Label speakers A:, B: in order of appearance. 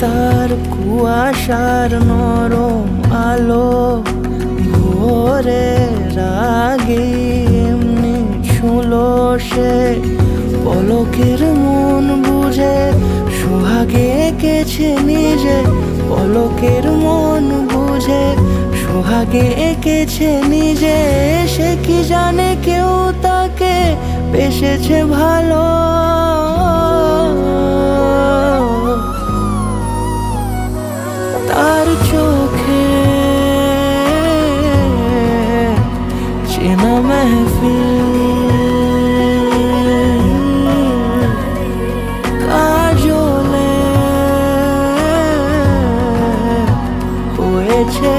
A: তার কুয়াশার নরম আলো, ভোরের আগে এমনি ছুঁলো সে পলকের মন বুঝে, সোহাগে এঁকেছে নিজে পলকের মন বুঝে, সোহাগে এঁকেছে নিজে। সে কি জানে কেউ তাকে বেসেছে ভালো, তার চোখে চেনা মেহফিল, কাজলে হয়েছে